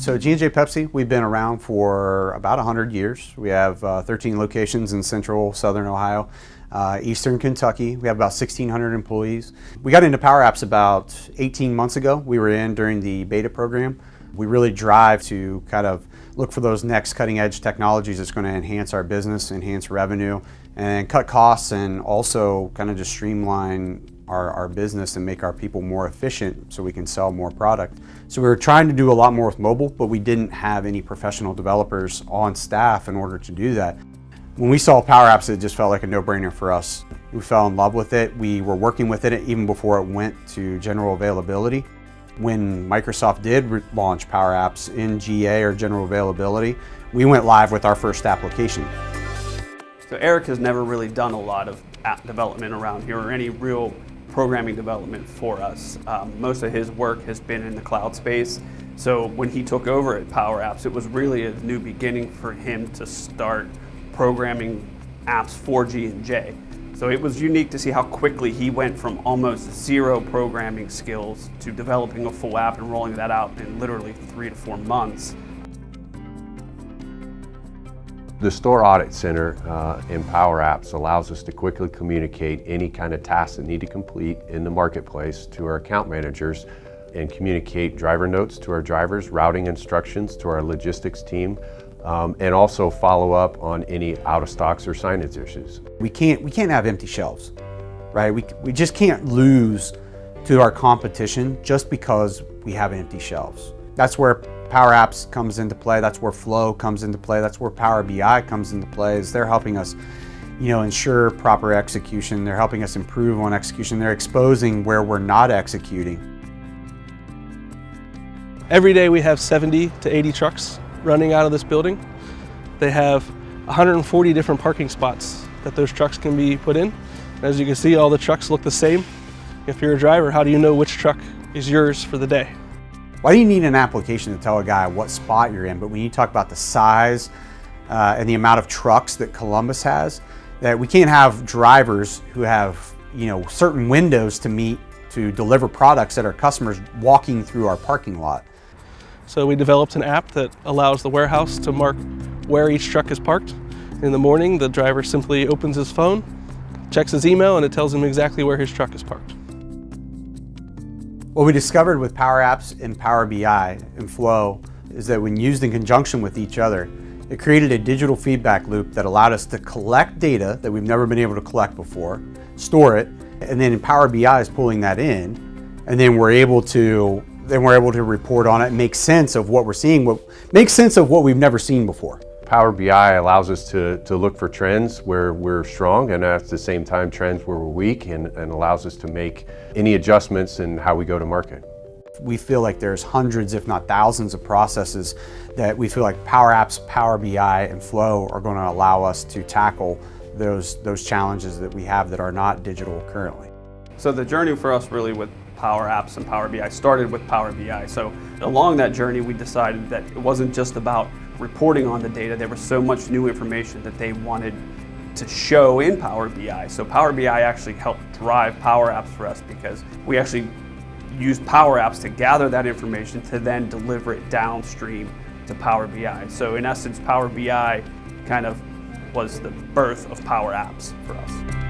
So G&J Pepsi, we've been around for about 100 years. We have 13 locations in central, southern Ohio, eastern Kentucky. We have about 1,600 employees. We got into Power Apps about 18 months ago. We were in during the beta program. We really drive to kind of look for those next cutting edge technologies that's going to enhance our business, enhance revenue, and cut costs, and also kind of just streamline our business and make our people more efficient so we can sell more product. So we were trying to do a lot more with mobile, but we didn't have any professional developers on staff in order to do that. When we saw Power Apps, it just felt like a no-brainer for us. We fell in love with it. We were working with it even before it went to general availability. When Microsoft did launch Power Apps in GA or general availability, we went live with our first application. So Eric has never really done a lot of app development around here or any real programming development for us. Most of his work has been in the cloud space. So when he took over at Power Apps, it was really a new beginning for him to start programming apps for G&J. So it was unique to see how quickly he went from almost zero programming skills to developing a full app and rolling that out in literally 3 to 4 months. The Store Audit Center in Power Apps allows us to quickly communicate any kind of tasks that need to complete in the marketplace to our account managers and communicate driver notes to our drivers, routing instructions to our logistics team, and also follow up on any out of stocks or signage issues. We can't have empty shelves, right? We just can't lose to our competition just because we have empty shelves. That's where Power Apps comes into play. That's where Flow comes into play. That's where Power BI comes into play. Is they're helping us, ensure proper execution. They're helping us improve on execution. They're exposing where we're not executing. Every day we have 70 to 80 trucks running out of this building. They have 140 different parking spots that those trucks can be put in. As you can see, all the trucks look the same. If you're a driver, how do you know which truck is yours for the day? Why do you need an application to tell a guy what spot you're in? But when you talk about the size and the amount of trucks that Columbus has, that we can't have drivers who have certain windows to meet to deliver products at our customers walking through our parking lot. So we developed an app that allows the warehouse to mark where each truck is parked. In the morning, the driver simply opens his phone, checks his email, and it tells him exactly where his truck is parked. What we discovered with Power Apps and Power BI and Flow is that when used in conjunction with each other, it created a digital feedback loop that allowed us to collect data that we've never been able to collect before, store it, and then Power BI is pulling that in, and then we're able to report on it and make sense of what we're seeing, make sense of what we've never seen before. Power BI allows us to look for trends where we're strong and at the same time trends where we're weak, and allows us to make any adjustments in how we go to market. We feel like there's hundreds, if not thousands, of processes that we feel like Power Apps, Power BI, and Flow are going to allow us to tackle those challenges that we have that are not digital currently. So the journey for us really with Power Apps and Power BI started with Power BI. So along that journey, we decided that it wasn't just about reporting on the data. There was so much new information that they wanted to show in Power BI. So Power BI actually helped drive Power Apps for us because we actually used Power Apps to gather that information to then deliver it downstream to Power BI. So in essence, Power BI kind of was the birth of Power Apps for us.